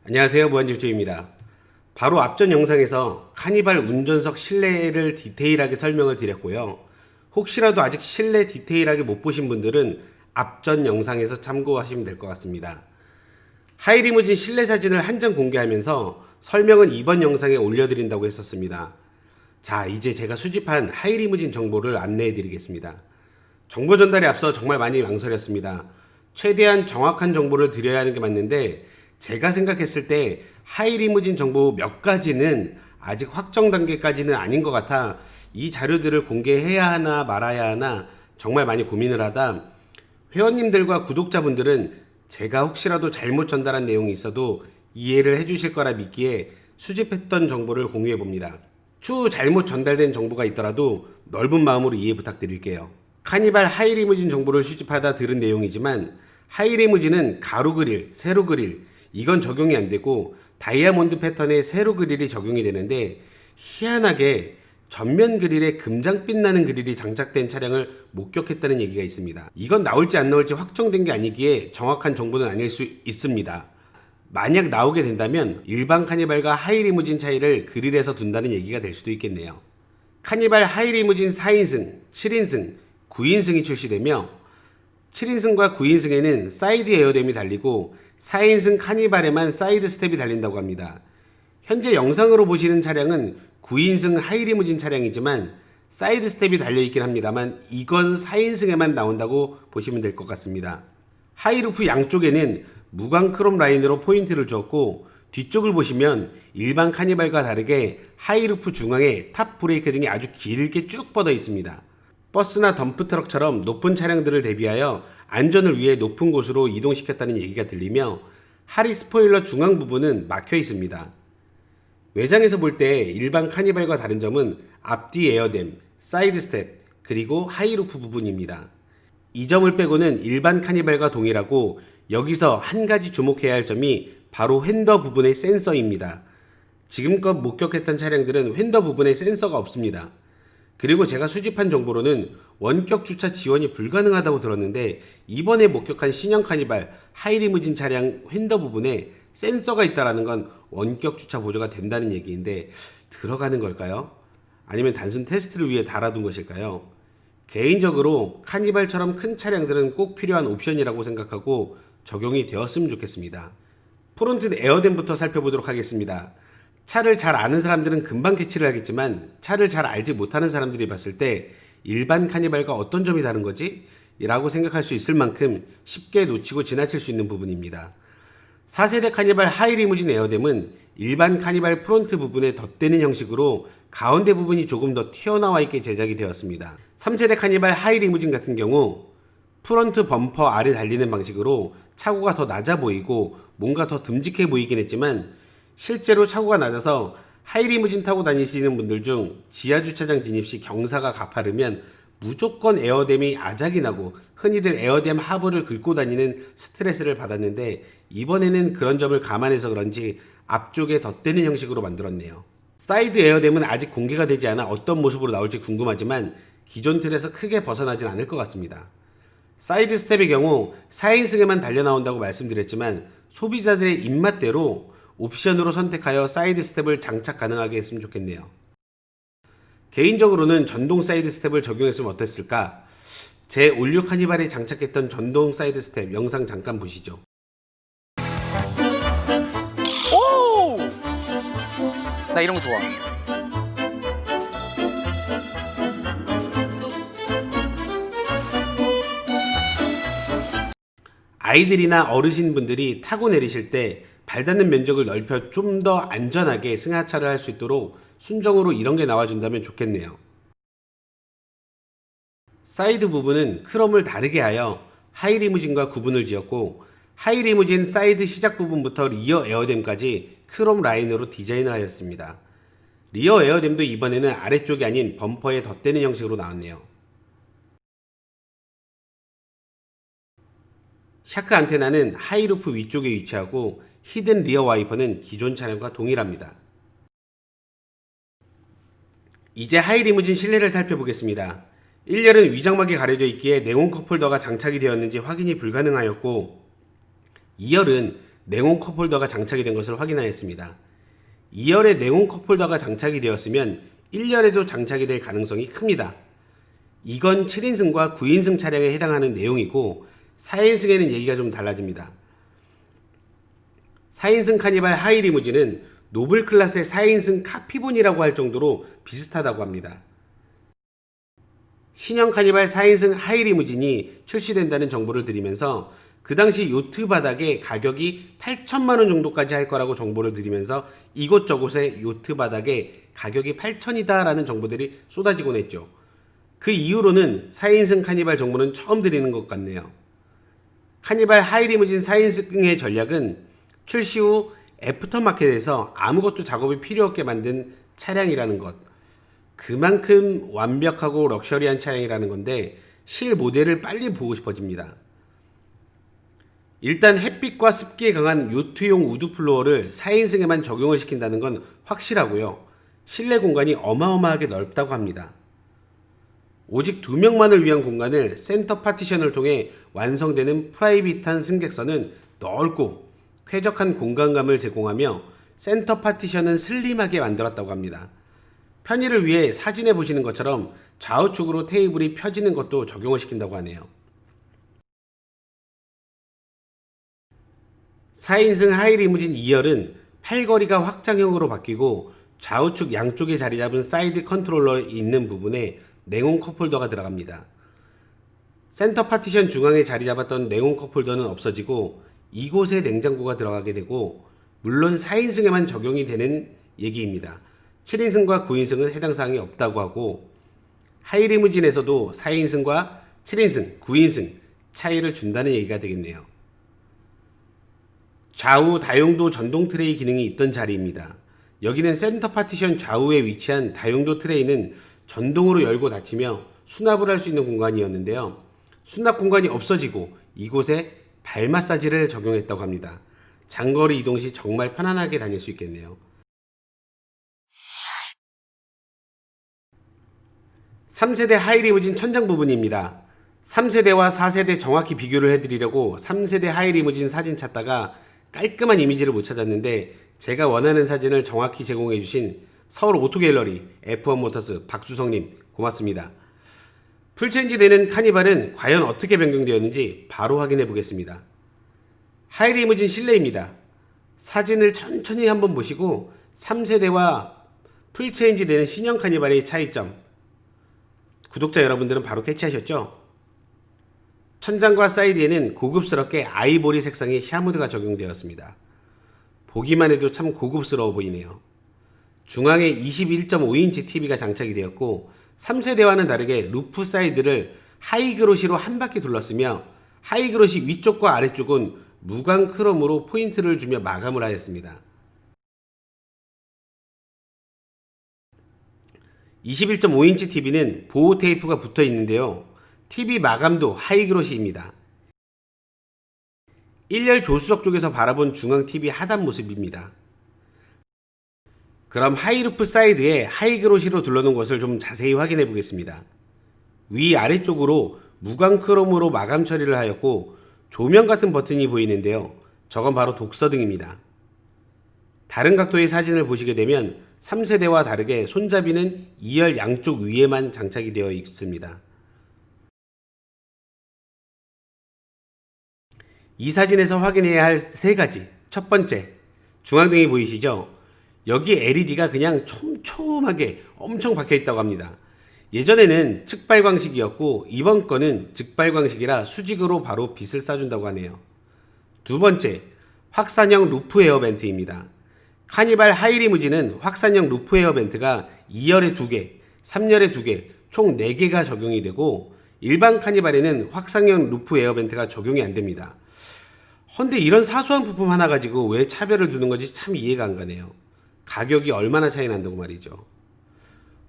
안녕하세요, 무한질주입니다. 바로 앞전 영상에서 카니발 운전석 실내를 디테일하게 설명을 드렸고요. 혹시라도 아직 실내 디테일하게 못 보신 분들은 앞전 영상에서 참고하시면 될 것 같습니다. 하이리무진 실내 사진을 한 장 공개하면서 설명은 이번 영상에 올려드린다고 했었습니다. 자, 이제 제가 수집한 하이리무진 정보를 안내해 드리겠습니다. 정보 전달에 앞서 정말 많이 망설였습니다. 최대한 정확한 정보를 드려야 하는 게 맞는데 제가 생각했을 때 하이리무진 정보 몇 가지는 아직 확정 단계까지는 아닌 것 같아 이 자료들을 공개해야 하나 말아야 하나 정말 많이 고민을 하다 회원님들과 구독자분들은 제가 혹시라도 잘못 전달한 내용이 있어도 이해를 해주실 거라 믿기에 수집했던 정보를 공유해 봅니다. 추후 잘못 전달된 정보가 있더라도 넓은 마음으로 이해 부탁드릴게요. 카니발 하이리무진 정보를 수집하다 들은 내용이지만 하이리무진은 가로 그릴, 세로 그릴 이건 적용이 안 되고 다이아몬드 패턴의 세로 그릴이 적용이 되는데 희한하게 전면 그릴에 금장빛 나는 그릴이 장착된 차량을 목격했다는 얘기가 있습니다. 이건 나올지 안 나올지 확정된 게 아니기에 정확한 정보는 아닐 수 있습니다. 만약 나오게 된다면 일반 카니발과 하이리무진 차이를 그릴에서 둔다는 얘기가 될 수도 있겠네요. 카니발 하이리무진 4인승, 7인승, 9인승이 출시되며 7인승과 9인승에는 사이드 에어댐이 달리고 4인승 카니발에만 사이드 스텝이 달린다고 합니다. 현재 영상으로 보시는 차량은 9인승 하이리무진 차량이지만 사이드 스텝이 달려있긴 합니다만 이건 4인승에만 나온다고 보시면 될 것 같습니다. 하이루프 양쪽에는 무광 크롬 라인으로 포인트를 주었고 뒤쪽을 보시면 일반 카니발과 다르게 하이루프 중앙에 탑 브레이크 등이 아주 길게 쭉 뻗어 있습니다. 버스나 덤프트럭처럼 높은 차량들을 대비하여 안전을 위해 높은 곳으로 이동시켰다는 얘기가 들리며 하리 스포일러 중앙 부분은 막혀 있습니다. 외장에서 볼 때 일반 카니발과 다른 점은 앞뒤 에어댐, 사이드 스텝, 그리고 하이루프 부분입니다. 이 점을 빼고는 일반 카니발과 동일하고 여기서 한 가지 주목해야 할 점이 바로 휀더 부분의 센서입니다. 지금껏 목격했던 차량들은 휀더 부분에 센서가 없습니다. 그리고 제가 수집한 정보로는 원격 주차 지원이 불가능하다고 들었는데 이번에 목격한 신형 카니발 하이리무진 차량 휀더 부분에 센서가 있다는 건 원격 주차 보조가 된다는 얘기인데 들어가는 걸까요? 아니면 단순 테스트를 위해 달아둔 것일까요? 개인적으로 카니발처럼 큰 차량들은 꼭 필요한 옵션이라고 생각하고 적용이 되었으면 좋겠습니다. 프론트 에어댐부터 살펴보도록 하겠습니다. 차를 잘 아는 사람들은 금방 캐치를 하겠지만 차를 잘 알지 못하는 사람들이 봤을 때 일반 카니발과 어떤 점이 다른 거지? 라고 생각할 수 있을 만큼 쉽게 놓치고 지나칠 수 있는 부분입니다. 4세대 카니발 하이리무진 에어댐은 일반 카니발 프론트 부분에 덧대는 형식으로 가운데 부분이 조금 더 튀어나와 있게 제작이 되었습니다. 3세대 카니발 하이리무진 같은 경우 프론트 범퍼 아래 달리는 방식으로 차고가 더 낮아 보이고 뭔가 더 듬직해 보이긴 했지만 실제로 차고가 낮아서 하이리무진 타고 다니시는 분들 중 지하주차장 진입 시 경사가 가파르면 무조건 에어댐이 아작이 나고 흔히들 에어댐 하부를 긁고 다니는 스트레스를 받았는데 이번에는 그런 점을 감안해서 그런지 앞쪽에 덧대는 형식으로 만들었네요. 사이드 에어댐은 아직 공개가 되지 않아 어떤 모습으로 나올지 궁금하지만 기존 틀에서 크게 벗어나진 않을 것 같습니다. 사이드 스텝의 경우 4인승에만 달려나온다고 말씀드렸지만 소비자들의 입맛대로 옵션으로 선택하여 사이드 스텝을 장착 가능하게 했으면 좋겠네요. 개인적으로는 전동 사이드 스텝을 적용했으면 어땠을까? 제 올류 카니발에 장착했던 전동 사이드 스텝 영상 잠깐 보시죠. 오! 나 이런 거 좋아. 아이들이나 어르신분들이 타고 내리실 때 발 닿는 면적을 넓혀 좀 더 안전하게 승하차를 할 수 있도록 순정으로 이런 게 나와준다면 좋겠네요. 사이드 부분은 크롬을 다르게 하여 하이리무진과 구분을 지었고 하이리무진 사이드 시작 부분부터 리어 에어댐까지 크롬 라인으로 디자인을 하였습니다. 리어 에어댐도 이번에는 아래쪽이 아닌 범퍼에 덧대는 형식으로 나왔네요. 샤크 안테나는 하이루프 위쪽에 위치하고 히든 리어 와이퍼는 기존 차량과 동일합니다. 이제 하이리무진 실내를 살펴보겠습니다. 1열은 위장막이 가려져 있기에 네온 컵홀더가 장착이 되었는지 확인이 불가능하였고 2열은 냉온 컵홀더가 장착이 된 것을 확인하였습니다. 2열에 냉온 컵홀더가 장착이 되었으면 1열에도 장착이 될 가능성이 큽니다. 이건 7인승과 9인승 차량에 해당하는 내용이고 4인승에는 얘기가 좀 달라집니다. 4인승 카니발 하이 리무진은 노블 클래스의 4인승 카피본이라고 할 정도로 비슷하다고 합니다. 신형 카니발 4인승 하이 리무진이 출시된다는 정보를 드리면서 그 당시 요트 바닥에 가격이 8천만 원 정도까지 할 거라고 정보를 드리면서 이곳저곳에 요트 바닥에 가격이 8천이다 라는 정보들이 쏟아지곤 했죠. 그 이후로는 4인승 카니발 정보는 처음 드리는 것 같네요. 카니발 하이 리무진 4인승의 전략은 출시 후 애프터마켓에서 아무것도 작업이 필요 없게 만든 차량이라는 것. 그만큼 완벽하고 럭셔리한 차량이라는 건데 실 모델을 빨리 보고 싶어집니다. 일단 햇빛과 습기에 강한 요트용 우드 플로어를 4인승에만 적용을 시킨다는 건 확실하고요. 실내 공간이 어마어마하게 넓다고 합니다. 오직 2명만을 위한 공간을 센터 파티션을 통해 완성되는 프라이빗한 승객선은 넓고 쾌적한 공간감을 제공하며 센터 파티션은 슬림하게 만들었다고 합니다. 편의를 위해 사진에 보시는 것처럼 좌우측으로 테이블이 펴지는 것도 적용을 시킨다고 하네요. 4인승 하이 리무진 2열은 팔걸이가 확장형으로 바뀌고 좌우측 양쪽에 자리 잡은 사이드 컨트롤러 있는 부분에 냉온 컵홀더가 들어갑니다. 센터 파티션 중앙에 자리 잡았던 냉온 컵홀더는 없어지고 이곳에 냉장고가 들어가게 되고 물론 4인승에만 적용이 되는 얘기입니다. 7인승과 9인승은 해당 사항이 없다고 하고 하이 리무진에서도 4인승과 7인승, 9인승 차이를 준다는 얘기가 되겠네요. 좌우 다용도 전동 트레이 기능이 있던 자리입니다. 여기는 센터 파티션 좌우에 위치한 다용도 트레이는 전동으로 열고 닫히며 수납을 할 수 있는 공간이었는데요. 수납 공간이 없어지고 이곳에 발 마사지를 적용했다고 합니다. 장거리 이동 시 정말 편안하게 다닐 수 있겠네요. 3세대 하이 리무진 천장 부분입니다. 3세대와 4세대 정확히 비교를 해드리려고 3세대 하이 리무진 사진 찾다가 깔끔한 이미지를 못 찾았는데 제가 원하는 사진을 정확히 제공해주신 서울 오토갤러리 F1 모터스 박주성님 고맙습니다. 풀체인지 되는 카니발은 과연 어떻게 변경되었는지 바로 확인해 보겠습니다. 하이 리무진 실내입니다. 사진을 천천히 한번 보시고 3세대와 풀체인지 되는 신형 카니발의 차이점 구독자 여러분들은 바로 캐치하셨죠? 천장과 사이드에는 고급스럽게 아이보리 색상의 샤무드가 적용되었습니다. 보기만 해도 참 고급스러워 보이네요. 중앙에 21.5인치 TV가 장착이 되었고 3세대와는 다르게 루프 사이드를 하이그로시로 한 바퀴 둘렀으며 하이그로시 위쪽과 아래쪽은 무광 크롬으로 포인트를 주며 마감을 하였습니다. 21.5인치 TV는 보호 테이프가 붙어 있는데요. TV 마감도 하이그로시입니다. 1열 조수석 쪽에서 바라본 중앙 TV 하단 모습입니다. 그럼 하이루프 사이드에 하이그로시로 둘러놓은 것을 좀 자세히 확인해 보겠습니다. 위 아래쪽으로 무광 크롬으로 마감 처리를 하였고 조명 같은 버튼이 보이는데요. 저건 바로 독서등입니다. 다른 각도의 사진을 보시게 되면 3세대와 다르게 손잡이는 2열 양쪽 위에만 장착이 되어 있습니다. 이 사진에서 확인해야 할 세 가지. 첫 번째, 중앙등이 보이시죠? 여기 LED가 그냥 촘촘하게 엄청 박혀 있다고 합니다. 예전에는 측발광식이었고 이번 거는 직발광식이라 수직으로 바로 빛을 쏴준다고 하네요. 두 번째, 확산형 루프 에어벤트입니다. 카니발 하이 리무진은 확산형 루프 에어벤트가 2열에 2개, 3열에 2개, 총 4개가 적용이 되고 일반 카니발에는 확산형 루프 에어벤트가 적용이 안 됩니다. 헌데 이런 사소한 부품 하나 가지고 왜 차별을 두는 건지 참 이해가 안 가네요. 가격이 얼마나 차이 난다고 말이죠.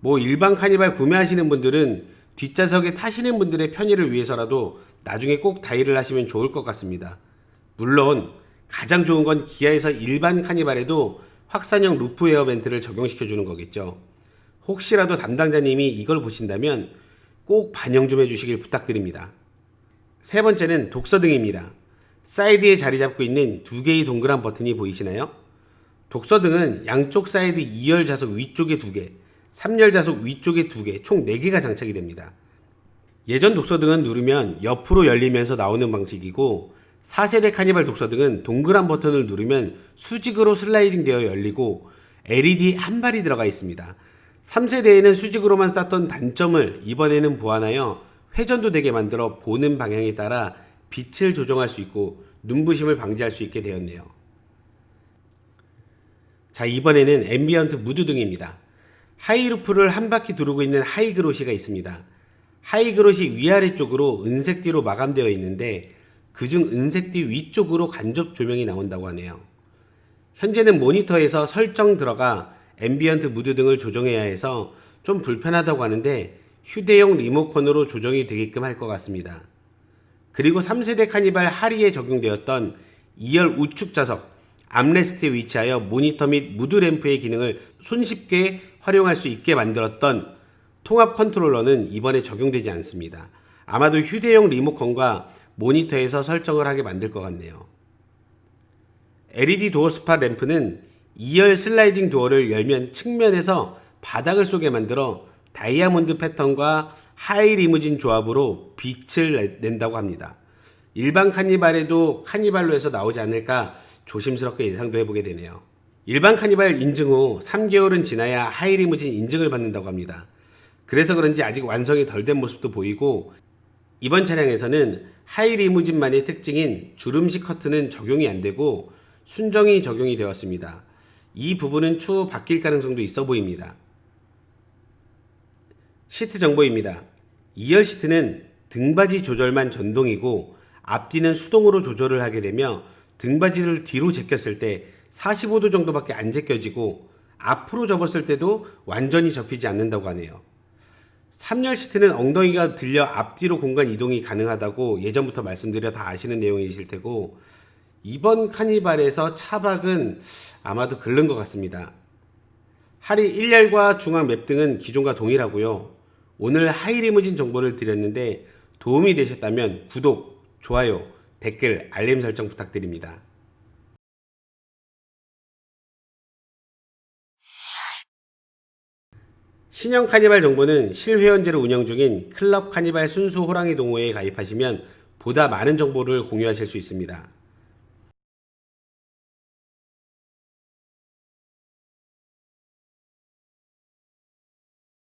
뭐 일반 카니발 구매하시는 분들은 뒷좌석에 타시는 분들의 편의를 위해서라도 나중에 꼭 다이를 하시면 좋을 것 같습니다. 물론 가장 좋은 건 기아에서 일반 카니발에도 확산형 루프 에어벤트를 적용시켜 주는 거겠죠. 혹시라도 담당자님이 이걸 보신다면 꼭 반영 좀 해주시길 부탁드립니다. 세 번째는 독서등입니다. 사이드에 자리 잡고 있는 두 개의 동그란 버튼이 보이시나요? 독서등은 양쪽 사이드 2열 좌석 위쪽에 2개, 3열 좌석 위쪽에 2개, 총 4개가 장착이 됩니다. 예전 독서등은 누르면 옆으로 열리면서 나오는 방식이고 4세대 카니발 독서등은 동그란 버튼을 누르면 수직으로 슬라이딩 되어 열리고 LED 한 발이 들어가 있습니다. 3세대에는 수직으로만 쌌던 단점을 이번에는 보완하여 회전도 되게 만들어 보는 방향에 따라 빛을 조정할 수 있고 눈부심을 방지할 수 있게 되었네요. 자, 이번에는 앰비언트 무드등입니다. 하이루프를 한 바퀴 두르고 있는 하이그로시가 있습니다. 하이그로시 위아래쪽으로 은색띠로 마감되어 있는데 그중 은색띠 위쪽으로 간접 조명이 나온다고 하네요. 현재는 모니터에서 설정 들어가 앰비언트 무드 등을 조정해야 해서 좀 불편하다고 하는데 휴대용 리모컨으로 조정이 되게끔 할 것 같습니다. 그리고 3세대 카니발 하리에 적용되었던 2열 우측 좌석 암레스트에 위치하여 모니터 및 무드 램프의 기능을 손쉽게 활용할 수 있게 만들었던 통합 컨트롤러는 이번에 적용되지 않습니다. 아마도 휴대용 리모컨과 모니터에서 설정을 하게 만들 것 같네요. LED 도어 스팟 램프는 2열 슬라이딩 도어를 열면 측면에서 바닥을 쏘게 만들어 다이아몬드 패턴과 하이 리무진 조합으로 빛을 낸다고 합니다. 일반 카니발에도 카니발로 해서 나오지 않을까 조심스럽게 예상도 해보게 되네요. 일반 카니발 인증 후 3개월은 지나야 하이 리무진 인증을 받는다고 합니다. 그래서 그런지 아직 완성이 덜 된 모습도 보이고 이번 차량에서는 하이 리무진만의 특징인 주름식 커튼은 적용이 안 되고 순정이 적용이 되었습니다. 이 부분은 추후 바뀔 가능성도 있어 보입니다. 시트 정보입니다. 2열 시트는 등받이 조절만 전동이고 앞뒤는 수동으로 조절을 하게 되며 등받이를 뒤로 제꼈을 때 45도 정도밖에 안 제껴지고 앞으로 접었을 때도 완전히 접히지 않는다고 하네요. 3열 시트는 엉덩이가 들려 앞뒤로 공간 이동이 가능하다고 예전부터 말씀드려 다 아시는 내용이실 테고 이번 카니발에서 차박은 아마도 글른 것 같습니다. 하리 1열과 중앙 맵 등은 기존과 동일하고요. 오늘 하이리무진 정보를 드렸는데 도움이 되셨다면 구독, 좋아요, 댓글, 알림 설정 부탁드립니다. 신형 카니발 정보는 실회원제로 운영 중인 클럽 카니발 순수 호랑이 동호회에 가입하시면 보다 많은 정보를 공유하실 수 있습니다.